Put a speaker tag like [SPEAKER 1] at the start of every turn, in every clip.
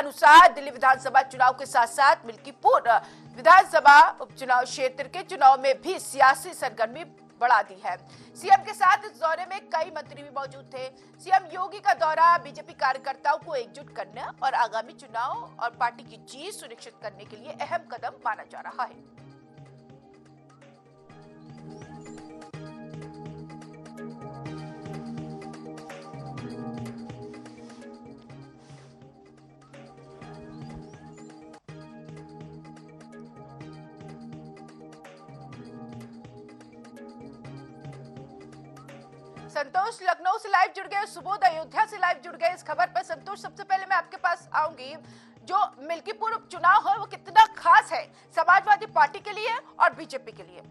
[SPEAKER 1] अनुसार दिल्ली विधानसभा चुनाव के साथ साथ मिल्कीपुर विधानसभा उपचुनाव क्षेत्र के चुनाव में भी सियासी सरगर्मी बढ़ा दी है। सीएम के साथ इस दौरे में कई मंत्री भी मौजूद थे। सीएम योगी का दौरा बीजेपी कार्यकर्ताओं को एकजुट करने और आगामी चुनाव और पार्टी की जीत सुनिश्चित करने के लिए अहम कदम माना जा रहा है। संतोष लखनऊ से लाइव जुड़ गए, सुबोध अयोध्या से लाइव जुड़ गए इस खबर पर। संतोष, सबसे पहले मैं आपके पास आऊंगी, जो मिल्कीपुर उपचुनाव है वो कितना खास है समाजवादी पार्टी के लिए और बीजेपी के लिए?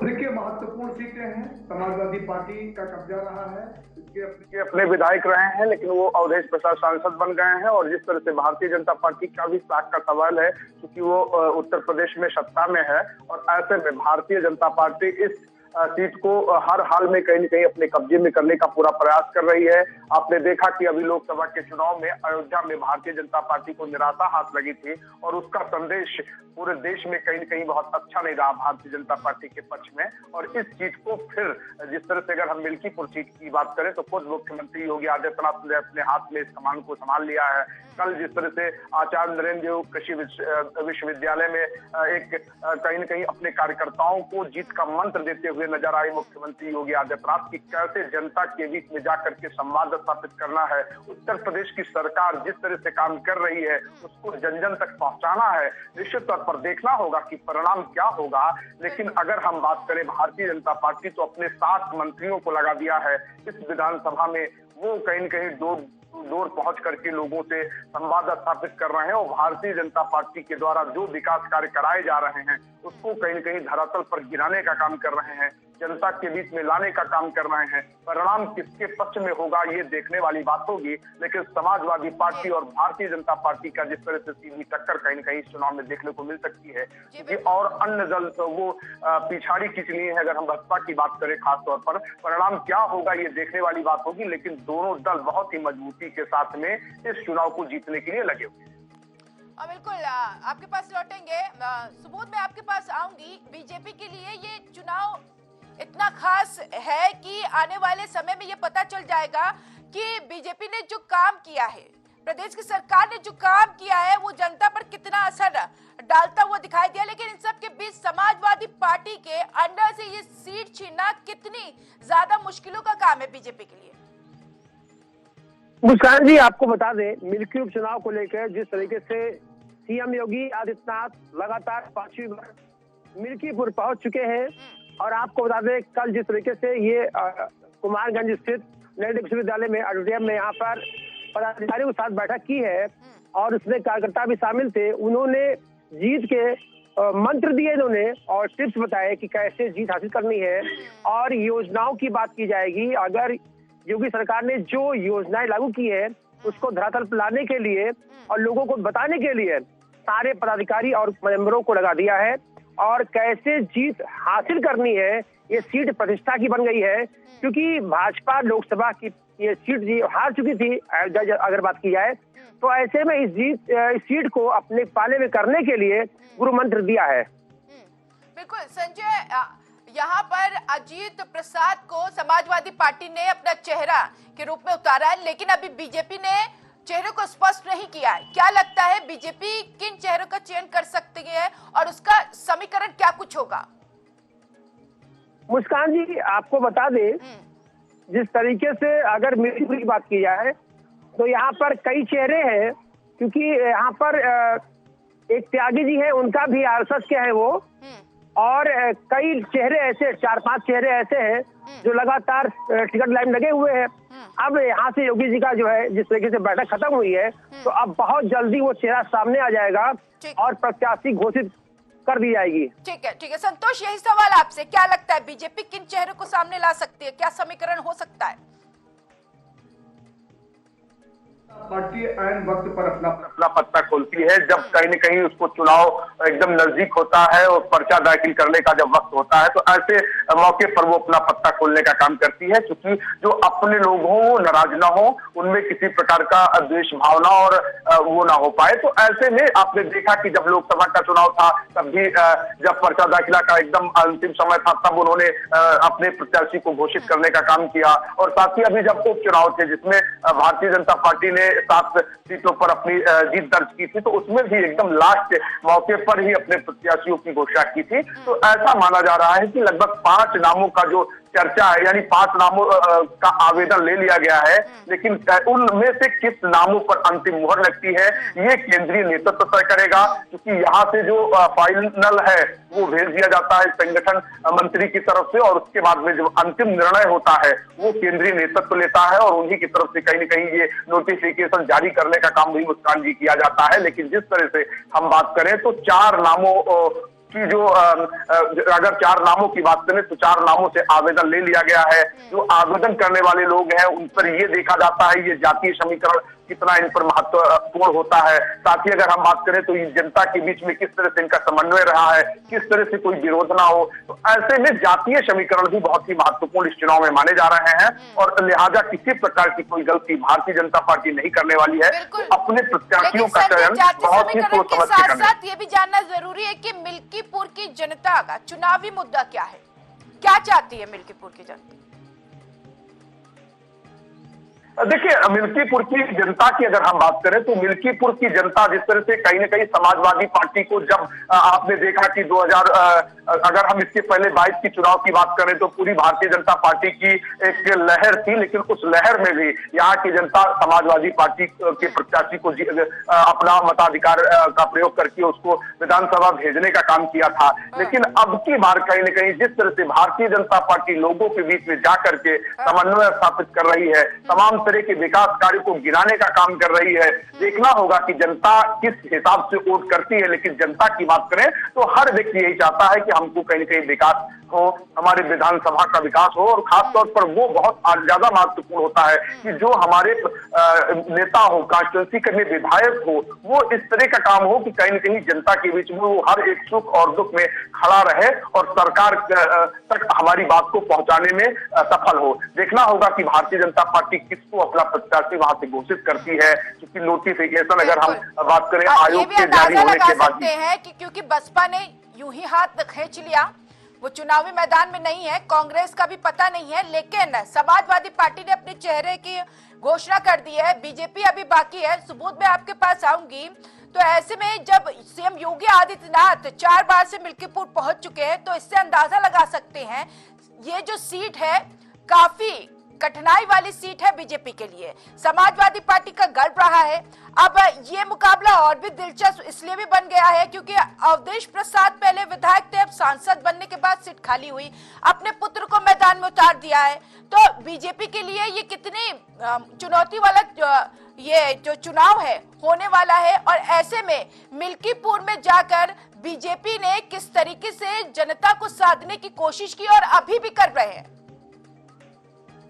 [SPEAKER 2] देखिए, महत्वपूर्ण सीटें हैं, समाजवादी पार्टी का कब्जा रहा है,
[SPEAKER 3] इसके अपने विधायक रहे हैं, लेकिन वो अवधेश प्रसाद सांसद बन गए हैं। और जिस तरह से भारतीय जनता पार्टी का भी साख का सवाल है, क्योंकि वो उत्तर प्रदेश में सत्ता में है, और ऐसे में भारतीय जनता पार्टी इस सीट को हर हाल में कहीं न कहीं अपने कब्जे में करने का पूरा प्रयास कर रही है। आपने देखा कि अभी लोकसभा के चुनाव में अयोध्या में भारतीय जनता पार्टी को निराशा हाथ लगी थी, और उसका संदेश पूरे देश में कहीं न कहीं बहुत अच्छा नहीं रहा भारतीय जनता पार्टी के पक्ष में। और इस सीट को फिर जिस तरह से अगर हम मिल्कीपुर सीट की बात करें तो खुद मुख्यमंत्री योगी आदित्यनाथ ने अपने हाथ में इस कमान को संभाल लिया है। कल जिस तरह से आचार्य नरेंद्र देव कृषि विश्वविद्यालय में एक कहीं न कहीं अपने कार्यकर्ताओं को जीत का मंत्र देते हुए नजर आए मुख्यमंत्री योगी आदित्यनाथ की, कैसे जनता के बीच में जाकर के संवाद स्थापित करना है। उत्तर प्रदेश की सरकार जिस तरह से काम कर रही है उसको जन जन तक पहुंचाना है। निश्चित तौर पर देखना होगा कि परिणाम क्या होगा। लेकिन अगर हम बात करें भारतीय जनता पार्टी तो अपने 7 मंत्रियों को लगा दिया है इस विधानसभा में। वो कहीं न कहीं दूर पहुंच करके लोगों से संवाद स्थापित कर रहे हैं, और भारतीय जनता पार्टी के द्वारा जो विकास कार्य कराए जा रहे हैं उसको कहीं न कहीं धरातल पर गिराने का काम कर रहे हैं, जनता के बीच में लाने का काम कर रहे हैं। परिणाम किसके पक्ष में होगा ये देखने वाली बात होगी, लेकिन समाजवादी पार्टी और भारतीय जनता पार्टी का जिस तरह से सीधी टक्कर कहीं न कहीं इस चुनाव में देखने को मिल सकती है कि और अन्य दल तो वो पिछाड़ी खींच लिए हैं। अगर हम बसपा की बात करें खास तौर पर, परिणाम क्या होगा ये देखने वाली बात होगी, लेकिन दोनों दल बहुत ही मजबूती के साथ में इस चुनाव को जीतने के लिए लगे हुए हैं।
[SPEAKER 1] बिल्कुल, आपके पास लौटेंगे। सुबोध, मैं आपके पास आऊंगी। बीजेपी के लिए ये चुनाव इतना खास है कि आने वाले समय में ये पता चल जाएगा कि बीजेपी ने जो काम किया है, प्रदेश की सरकार ने जो काम किया है, वो जनता पर कितना असर डालता हुआ दिखाई दिया। लेकिन इन सब के बीच समाजवादी पार्टी के अंडर से ये सीट छीनना कितनी ज्यादा मुश्किलों का काम है बीजेपी के लिए?
[SPEAKER 4] मुस्कान जी, आपको बता दें, मिल्की उपचुनाव को लेकर जिस तरीके से सीएम योगी आदित्यनाथ लगातार 5वीं बार मिल्कीपुर पहुंच चुके हैं, और आपको बता दें कल जिस तरीके से ये कुमारगंज स्थित नरेंद्र विश्वविद्यालय में ऑडिटोरियम में यहाँ पर पदाधिकारियों के साथ बैठक की है, और उसमें कार्यकर्ता भी शामिल थे। उन्होंने जीत के मंत्र दिए इन्होंने, और टिप्स बताए कि कैसे जीत हासिल करनी है, और योजनाओं की बात की जाएगी। अगर योगी सरकार ने जो योजनाएं लागू की है उसको धरातल पर लाने के लिए और लोगों को बताने के लिए सारे पदाधिकारी और मेंबरों को लगा दिया है, और कैसे जीत हासिल करनी है। ये सीट प्रतिष्ठा की बन गई है, क्योंकि भाजपा लोकसभा की ये सीट हार चुकी थी अगर बात की जाए, तो ऐसे में इस सीट को अपने पाले में करने के लिए गुरु मंत्र दिया है।
[SPEAKER 1] बिल्कुल संजय, यहाँ पर अजीत प्रसाद को समाजवादी पार्टी ने अपना चेहरा के रूप में उतारा है, लेकिन अभी बीजेपी ने चेहरे को स्पष्ट नहीं किया है। क्या लगता है बीजेपी किन चेहरों का चयन कर सकती है और उसका समीकरण क्या कुछ होगा?
[SPEAKER 4] मुस्कान जी, आपको बता दें, जिस तरीके से अगर मिल्कीपुर की बात की जाए तो यहाँ पर कई चेहरे हैं, क्योंकि यहाँ पर एक त्यागी जी है, उनका भी आरएसएस के हैं वो, और कई चेहरे ऐसे 4-5 चेहरे ऐसे हैं जो लगातार टिकट लाइन लगे हुए हैं। अब यहाँ से योगी जी का जो है जिस तरीके से बैठक खत्म हुई है, तो अब बहुत जल्दी वो चेहरा सामने आ जाएगा और प्रत्याशी घोषित कर दी जाएगी।
[SPEAKER 1] ठीक है संतोष, यही सवाल आपसे, क्या लगता है बीजेपी किन चेहरों को सामने ला सकती है? क्या समीकरण हो सकता है?
[SPEAKER 2] पार्टी ऐन वक्त पर
[SPEAKER 3] अपना पत्ता खोलती है जब कहीं न कहीं उसको चुनाव एकदम नजदीक होता है और पर्चा दाखिल करने का जब वक्त होता है तो ऐसे मौके पर वो अपना पत्ता खोलने का काम करती है, क्योंकि जो अपने लोग हो वो नाराज ना हो, उनमें किसी प्रकार का द्वेष भावना और वो ना हो पाए। तो ऐसे में आपने देखा कि जब लोकसभा का चुनाव था तब भी जब पर्चा दाखिला का एकदम अंतिम समय था तब उन्होंने अपने प्रत्याशी को घोषित करने का काम किया। और साथ ही अभी जब उपचुनाव थे जिसमें भारतीय जनता पार्टी ने 7 सीटों पर अपनी जीत दर्ज की थी तो उसमें भी एकदम लास्ट मौके पर ही अपने प्रत्याशियों की घोषणा की थी। तो ऐसा माना जा रहा है कि लगभग 5 नामों का जो चर्चा है, यानी 5 नामों का आवेदन ले लिया गया है, लेकिन उनमें से किस नामों पर अंतिम मुहर लगती है ये केंद्रीय नेतृत्व तय करेगा, क्योंकि यहाँ से जो फाइनल है वो भेज दिया जाता है संगठन मंत्री की तरफ से और उसके बाद में जो अंतिम निर्णय होता है वो केंद्रीय नेतृत्व लेता है और उन्हीं की तरफ से कहीं न कहीं ये नोटिफिकेशन जारी करने का काम भी मुस्कान जी किया जाता है। लेकिन जिस तरह से हम बात करें तो 4 नामों की जो अगर 4 नामों की बात करें तो 4 नामों से आवेदन ले लिया गया है। जो आवेदन करने वाले लोग हैं उन पर ये देखा जाता है ये जातीय समीकरण कितना इन पर महत्वपूर्ण होता है। साथ ही अगर हम बात करें तो जनता के बीच में किस तरह से इनका समन्वय रहा है, किस तरह से कोई विरोध ना हो। तो ऐसे में जातीय समीकरण भी बहुत ही महत्वपूर्ण इस चुनाव में माने जा रहे हैं और लिहाजा किसी प्रकार की कोई गलती भारतीय जनता पार्टी नहीं करने वाली है। तो अपने प्रत्याशियों का चयन बहुत ही सोच समझ के करना।
[SPEAKER 1] साथ ये भी जानना जरूरी है कि मिल्कीपुर की जनता का चुनावी मुद्दा क्या है, क्या चाहती है मिल्कीपुर की जनता?
[SPEAKER 3] देखिए, मिल्कीपुर की जनता की अगर हम बात करें तो मिल्कीपुर की जनता जिस तरह से कहीं न कहीं समाजवादी पार्टी को जब आपने देखा कि 2000 अगर हम इसके पहले 22 की चुनाव की बात करें तो पूरी भारतीय जनता पार्टी की एक लहर थी, लेकिन उस लहर में भी यहाँ की जनता समाजवादी पार्टी के प्रत्याशी को अपना मताधिकार का प्रयोग करके उसको विधानसभा भेजने का काम किया था। लेकिन अब की बार कहीं न कहीं जिस तरह से भारतीय जनता पार्टी लोगों के बीच में जाकर के समन्वय स्थापित कर रही है, तमाम तरह के विकास कार्य को गिराने का काम कर रही है, देखना होगा कि जनता किस हिसाब से वोट करती है। लेकिन जनता की बात करें तो हर व्यक्ति यही चाहता है कि हमको कहीं न कहीं विकास हो, हमारे विधानसभा का विकास हो और खासतौर पर वो बहुत ज्यादा महत्वपूर्ण होता है कि जो हमारे नेता हो, कॉन्स्टिट्यूंसी के विधायक हो, वो इस तरह का काम हो कि कहीं न कहीं जनता के बीच में वो हर एक सुख और दुख में खड़ा रहे और सरकार तक हमारी बात को पहुंचाने में सफल हो। देखना होगा कि भारतीय जनता पार्टी किसको अपना प्रत्याशी वहां से घोषित करती है, क्योंकि नोटिफिकेशन अगर हम बात करें आयोग के जारी होने के बाद
[SPEAKER 1] है कि क्योंकि बसपा ने यूं ही हाथ खींच लिया, वो चुनावी मैदान में नहीं है, कांग्रेस का भी पता नहीं है, लेकिन समाजवादी पार्टी ने अपने चेहरे की घोषणा कर दी है, बीजेपी अभी बाकी है। सुबोध मैं आपके पास आऊंगी, तो ऐसे में जब सीएम योगी आदित्यनाथ 4 बार से मिल्कीपुर पहुंच चुके हैं तो इससे अंदाजा लगा सकते हैं ये जो सीट है काफी कठिनाई वाली सीट है बीजेपी के लिए। समाजवादी पार्टी का गढ़ रहा है। अब ये मुकाबला और भी दिलचस्प इसलिए भी बन गया है क्योंकि अवधेश प्रसाद पहले विधायक थे, अब सांसद बनने के बाद सीट खाली हुई, अपने पुत्र को मैदान में उतार दिया है। तो बीजेपी के लिए ये कितनी चुनौती वाला ये जो चुनाव है होने वाला है, और ऐसे में मिल्कीपुर में जाकर बीजेपी ने किस तरीके से जनता को साधने की कोशिश की और अभी भी कर रहे हैं।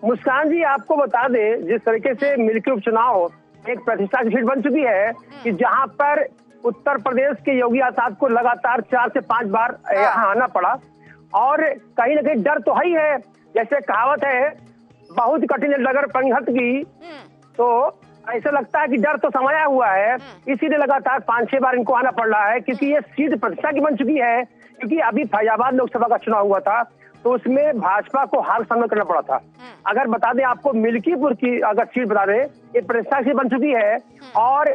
[SPEAKER 4] मुस्कान जी, आपको बता दें जिस तरीके से मिल्की उपचुनाव एक प्रतिष्ठा की सीट बन चुकी है कि जहां पर उत्तर प्रदेश के योगी आदित्यनाथ को लगातार 4 से 5 बार यहाँ आना पड़ा और कहीं ना कहीं डर तो है ही है। जैसे कहावत है, बहुत कठिन डगर पंगत की, तो ऐसा लगता है कि डर तो समाया हुआ है, इसीलिए लगातार 5-6 बार इनको आना पड़ रहा है क्योंकि ये सीट प्रतिष्ठा की बन चुकी है। क्योंकि अभी फैजाबाद लोकसभा का चुनाव हुआ था तो उसमें भाजपा को हार सामना करना पड़ा था। अगर बता दें आपको मिल्कीपुर की अगर सीट बता दें, ये प्रतिष्ठा की बन चुकी है और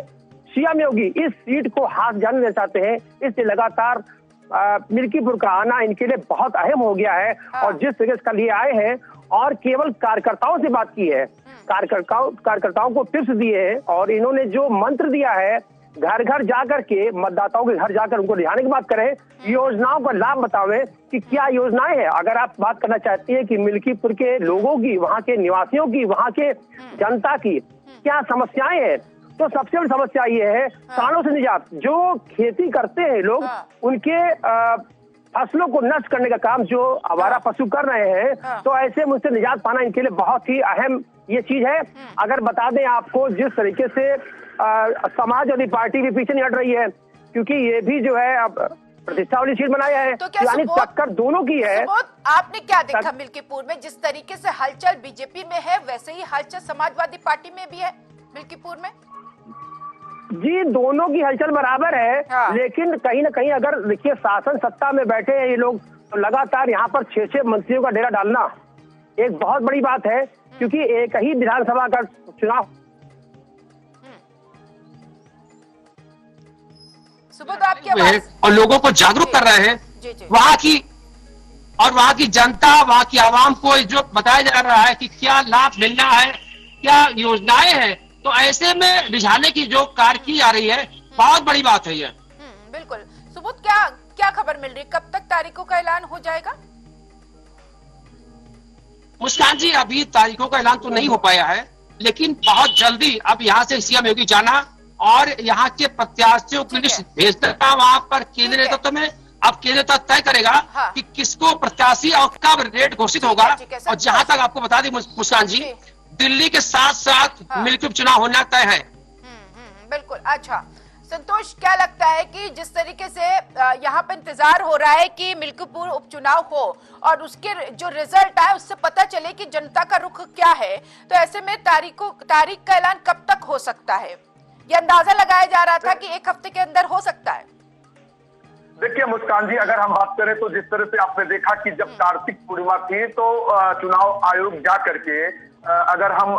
[SPEAKER 4] सीएम योगी इस सीट को हाथ जाने देना चाहते हैं, इसलिए लगातार मिल्कीपुर का आना इनके लिए बहुत अहम हो गया है। और जिस तरीके से कल ये आए हैं और केवल कार्यकर्ताओं से बात की है, कार्यकर्ताओं को टिप्स दिए हैं और इन्होंने जो मंत्र दिया है घर घर जाकर के, मतदाताओं के घर जाकर उनको रिझाने की बात करें, योजनाओं का लाभ बतावे कि क्या योजनाएं हैं। अगर आप बात करना चाहती हैं कि मिल्कीपुर के लोगों की, वहां के निवासियों की, वहां के जनता की क्या समस्याएं हैं, तो सबसे बड़ी समस्या ये है सालों से निजात। जो खेती करते हैं लोग, उनके फसलों को नष्ट करने का काम जो आवारा पशु कर रहे हैं, तो ऐसे मुझसे निजात पाना इनके लिए बहुत ही अहम ये चीज है। अगर बता दें आपको, जिस तरीके से समाजवादी पार्टी भी पीछे नहीं हट रही है, क्योंकि ये भी जो है अब प्रतिष्ठा वाली सीट बनाया है,
[SPEAKER 1] तो
[SPEAKER 4] यानी टक्कर दोनों की है।
[SPEAKER 1] आपने क्या देखा मिल्कीपुर में? जिस तरीके से हलचल बीजेपी में है, वैसे ही हलचल समाजवादी पार्टी में भी है मिल्कीपुर में?
[SPEAKER 4] जी, दोनों की हलचल बराबर है। लेकिन कहीं ना कहीं अगर देखिए, शासन सत्ता में बैठे हैं ये लोग, तो लगातार यहाँ पर 6 मंत्रियों का डेरा डालना एक बहुत बड़ी बात है, क्योंकि एक ही विधानसभा का चुनाव
[SPEAKER 1] सुबोध, आपकी आवाज
[SPEAKER 5] और लोगों को जागरूक कर रहे हैं। वहाँ की जनता, वहाँ की आवाम को जो बताया जा रहा है कि क्या लाभ मिलना है, क्या योजनाएं हैं, तो ऐसे में रिझाने की जो कार्य की जा रही है, बहुत बड़ी बात है ये।
[SPEAKER 1] बिल्कुल। सुबोध, क्या खबर मिल रही है? कब तक तारीखों का ऐलान हो जाएगा?
[SPEAKER 5] मुस्कान जी, अभी तारीखों का ऐलान तो नहीं हो पाया है, लेकिन बहुत जल्दी अब यहाँ से सीएम योगी जाना और यहाँ के प्रत्याशियों की लिस्ट भेज देना वहाँ पर केंद्रीय नेतृत्व में। अब केंद्र तक तय करेगा कि किसको प्रत्याशी और कब रेट घोषित होगा। और जहां तक आपको बता दी मुस्कान जी, दिल्ली के साथ साथ मिल्कीपुर चुनाव होना तय है।
[SPEAKER 1] बिल्कुल। अच्छा संतोष, क्या लगता है कि जिस तरीके से यहाँ पे इंतजार हो रहा है कि मिल्कीपुर उपचुनाव हो और उसके जो रिजल्ट आए उससे पता चले कि जनता का रुख क्या है, तो ऐसे में तारीख का ऐलान कब तक हो सकता है? ये अंदाजा लगाया जा रहा था कि 1 हफ्ते के अंदर हो सकता है।
[SPEAKER 3] देखिए मुस्कान जी, अगर हम बात करें तो जिस तरह से आपने देखा कि जब कार्तिक पूर्णिमा थी तो चुनाव आयोग जा करके, अगर हम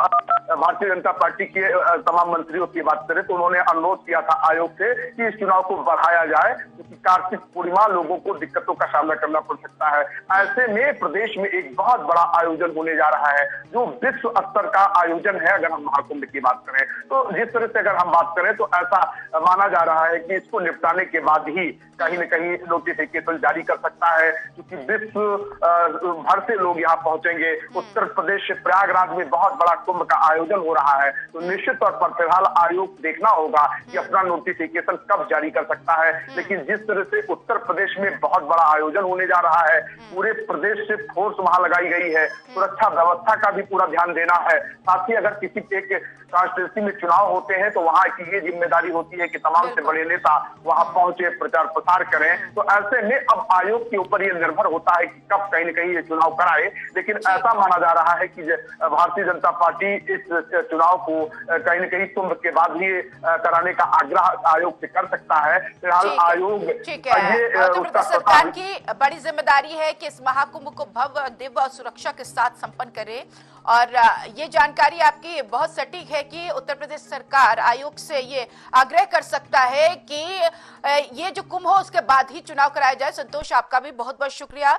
[SPEAKER 3] भारतीय जनता पार्टी के तमाम मंत्रियों की बात करें तो उन्होंने अनुरोध किया था आयोग से कि इस चुनाव को बढ़ाया जाए, क्योंकि कार्तिक पूर्णिमा लोगों को दिक्कतों का सामना करना पड़ सकता है। ऐसे में प्रदेश में एक बहुत बड़ा आयोजन होने जा रहा है, जो विश्व स्तर का आयोजन है। अगर हम महाकुंभ की बात करें तो जिस तरह से अगर हम बात करें तो ऐसा माना जा रहा है कि इसको निपटाने के बाद ही कहीं न कहीं नोटिफिकेशन जारी कर सकता है, क्योंकि विश्व भर से लोग यहाँ पहुंचेंगे। उत्तर प्रदेश से प्रयागराज में बहुत बड़ा कुंभ का आयोजन हो रहा है, तो निश्चित तौर पर फिलहाल आयोग देखना होगा कि अपना नोटिफिकेशन कब जारी कर सकता है। लेकिन जिस तरह से उत्तर प्रदेश में बहुत बड़ा आयोजन होने जा रहा है, पूरे प्रदेश से फोर्स वहां लगाई गई है, सुरक्षा व्यवस्था का भी पूरा ध्यान देना है। साथ ही अगर किसी एक कॉन्स्टिट्यूंसी में चुनाव होते हैं तो वहां की ये जिम्मेदारी होती है कि तमाम से बड़े नेता वहां पहुंचे, प्रचार प्रसार करें। तो ऐसे में अब आयोग के ऊपर ये निर्भर होता है कि कब कहीं न कहीं ये चुनाव कराए। लेकिन ऐसा माना जा रहा है कि भारतीय जनता पार्टी इस चुनाव को कहीं न कहीं कुंभ के बाद ही कराने का आग्रह आयोग से कर सकता है। फिलहाल आयोग
[SPEAKER 1] सरकार की बड़ी जिम्मेदारी है कि इस महाकुंभ को भव्य, दिव्य और सुरक्षा के साथ संपन्न करे। और ये जानकारी आपकी बहुत सटीक है कि उत्तर प्रदेश सरकार आयोग से ये आग्रह कर सकता है कि ये जो कुंभ हो उसके बाद ही चुनाव कराया जाए। संतोष, आपका भी बहुत बहुत शुक्रिया।